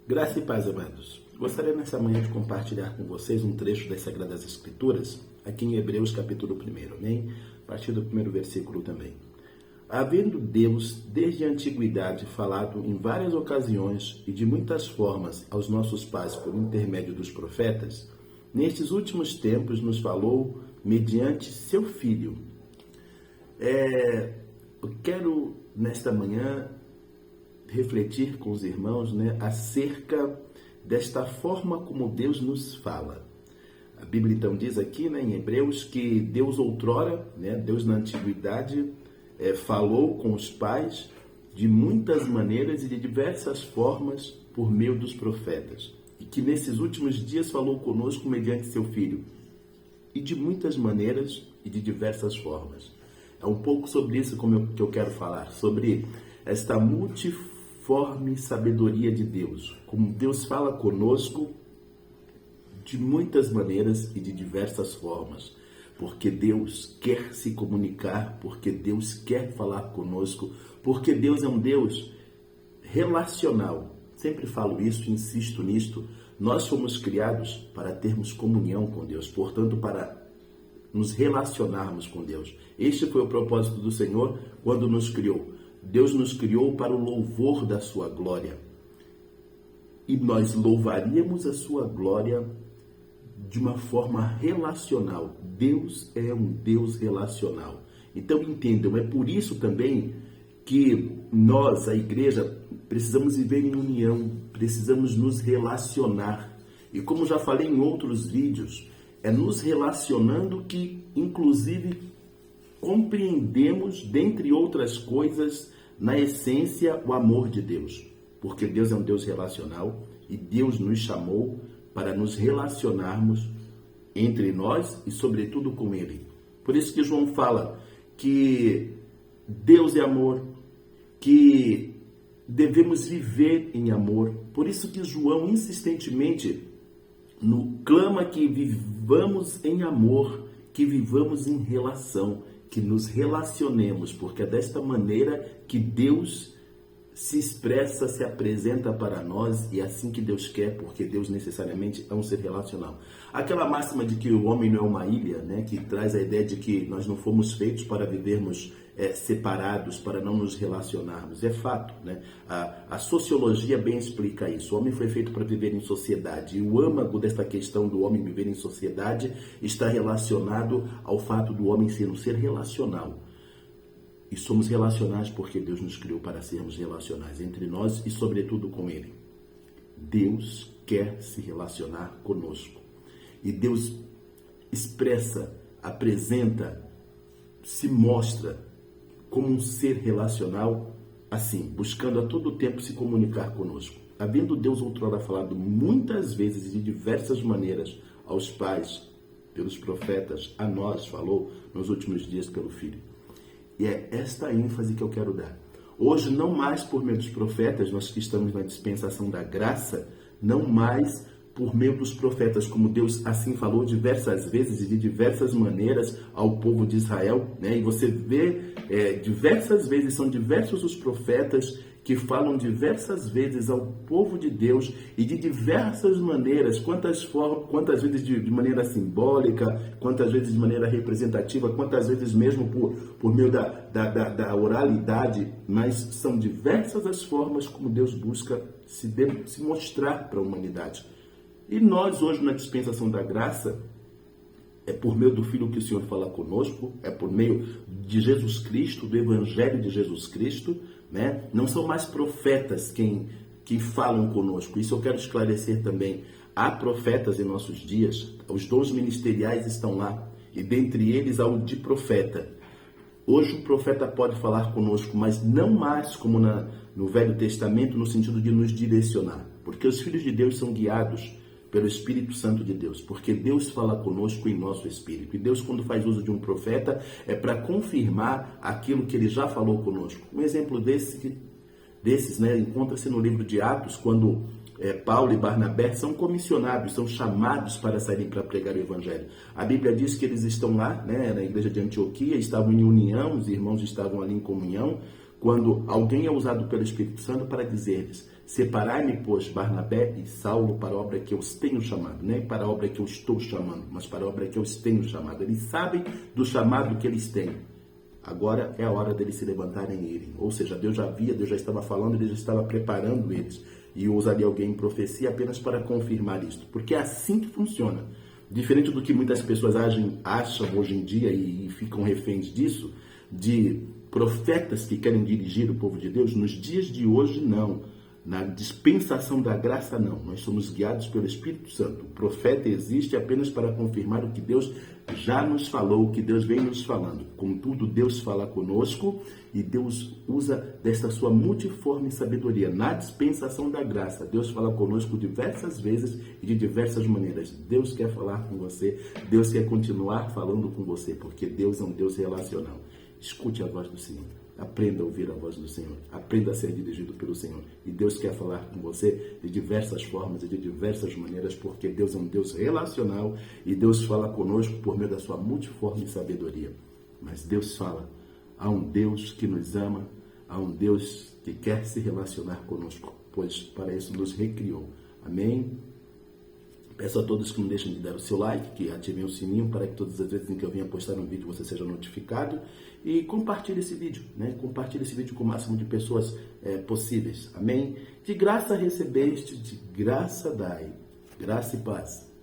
Graça e paz, amados. Gostaria nessa manhã de compartilhar com vocês um trecho das Sagradas Escrituras, aqui em Hebreus capítulo 1, amém? A partir do primeiro versículo também. Havendo Deus, desde a antiguidade, falado em várias ocasiões e de muitas formas aos nossos pais por intermédio dos profetas, nestes últimos tempos nos falou mediante seu Filho. Eu quero, nesta manhã, refletir com os irmãos, acerca desta forma como Deus nos fala. A Bíblia então diz aqui, em Hebreus, que Deus outrora, Deus na antiguidade, falou com os pais de muitas maneiras e de diversas formas por meio dos profetas. E que nesses últimos dias falou conosco mediante seu Filho. E de muitas maneiras e de diversas formas. É um pouco sobre isso que eu quero falar, sobre esta multiforme sabedoria de Deus. Como Deus fala conosco de muitas maneiras e de diversas formas. Porque Deus quer se comunicar, porque Deus quer falar conosco, porque Deus é um Deus relacional. Sempre falo isso, insisto nisto. Nós fomos criados para termos comunhão com Deus, portanto, para nos relacionarmos com Deus. Este foi o propósito do Senhor quando nos criou. Deus nos criou para o louvor da sua glória. E nós louvaríamos a sua glória de uma forma relacional. Deus é um Deus relacional. Então entendam, é por isso também que nós, a igreja, precisamos viver em união, precisamos nos relacionar. E como já falei em outros vídeos, é nos relacionando que, inclusive, compreendemos, dentre outras coisas, na essência, o amor de Deus. Porque Deus é um Deus relacional e Deus nos chamou para nos relacionarmos entre nós e, sobretudo, com Ele. Por isso que João fala que Deus é amor, que devemos viver em amor. Por isso que João insistentemente clama que vivamos em amor, que vivamos em relação, que nos relacionemos, porque é desta maneira que Deus se expressa, se apresenta para nós, e é assim que Deus quer, porque Deus necessariamente é um ser relacional. Aquela máxima de que o homem não é uma ilha, que traz a ideia de que nós não fomos feitos para vivermos separados, para não nos relacionarmos. É fato, A sociologia bem explica isso. O homem foi feito para viver em sociedade, e o âmago desta questão do homem viver em sociedade está relacionado ao fato do homem ser um ser relacional. E somos relacionais porque Deus nos criou para sermos relacionais entre nós e, sobretudo, com Ele. Deus quer se relacionar conosco. E Deus expressa, apresenta, se mostra como um ser relacional, assim, buscando a todo tempo se comunicar conosco. Havendo Deus outrora falado muitas vezes e de diversas maneiras aos pais, pelos profetas, a nós falou nos últimos dias pelo Filho. E é esta ênfase que eu quero dar. Hoje, não mais por meio dos profetas, nós que estamos na dispensação da graça, não mais por meio dos profetas, como Deus assim falou diversas vezes e de diversas maneiras ao povo de Israel, E você vê diversas vezes, são diversos os profetas que falam diversas vezes ao povo de Deus e de diversas maneiras, quantas vezes de maneira simbólica, quantas vezes de maneira representativa, quantas vezes mesmo por meio da oralidade, mas são diversas as formas como Deus busca se mostrar para a humanidade. E nós hoje na dispensação da graça, é por meio do Filho que o Senhor fala conosco, é por meio de Jesus Cristo, do Evangelho de Jesus Cristo, Não são mais profetas quem falam conosco. Isso eu quero esclarecer também. Há profetas em nossos dias, os dons ministeriais estão lá, e dentre eles há o de profeta. Hoje o profeta pode falar conosco, mas não mais como no Velho Testamento, no sentido de nos direcionar. Porque os filhos de Deus são guiados pelo Espírito Santo de Deus, porque Deus fala conosco em nosso espírito. E Deus, quando faz uso de um profeta, é para confirmar aquilo que ele já falou conosco. Um exemplo desses, encontra-se no livro de Atos, quando Paulo e Barnabé são comissionados, são chamados para saírem para pregar o Evangelho. A Bíblia diz que eles estão lá, na igreja de Antioquia, estavam em união, os irmãos estavam ali em comunhão, quando alguém é usado pelo Espírito Santo para dizer-lhes: Separai-me, pois, Barnabé e Saulo para a obra que eu os tenho chamado. Não é para a obra que eu estou chamando, mas para a obra que eu os tenho chamado. Eles sabem do chamado que eles têm. Agora é a hora deles se levantarem e irem. Ou seja, Deus já estava falando, Deus já estava preparando eles. E eu usaria alguém em profecia apenas para confirmar isto. Porque é assim que funciona. Diferente do que muitas pessoas acham hoje em dia e ficam reféns disso, de profetas que querem dirigir o povo de Deus, nos dias de hoje não. Na dispensação da graça, não. Nós somos guiados pelo Espírito Santo. O profeta existe apenas para confirmar o que Deus já nos falou, o que Deus vem nos falando. Contudo, Deus fala conosco e Deus usa desta sua multiforme sabedoria. Na dispensação da graça, Deus fala conosco diversas vezes e de diversas maneiras. Deus quer falar com você, Deus quer continuar falando com você, porque Deus é um Deus relacional. Escute a voz do Senhor. Aprenda a ouvir a voz do Senhor. Aprenda a ser dirigido pelo Senhor. E Deus quer falar com você de diversas formas e de diversas maneiras, porque Deus é um Deus relacional e Deus fala conosco por meio da sua multiforme sabedoria. Mas Deus fala. Há um Deus que nos ama, há um Deus que quer se relacionar conosco, pois para isso nos recriou. Amém? Peço a todos que não deixem de dar o seu like, que ativem o sininho para que todas as vezes em que eu venha postar um vídeo você seja notificado. E compartilhe esse vídeo, né? Compartilhe esse vídeo com o máximo de pessoas possíveis. Amém? De graça recebeste, de graça dai. Graça e paz.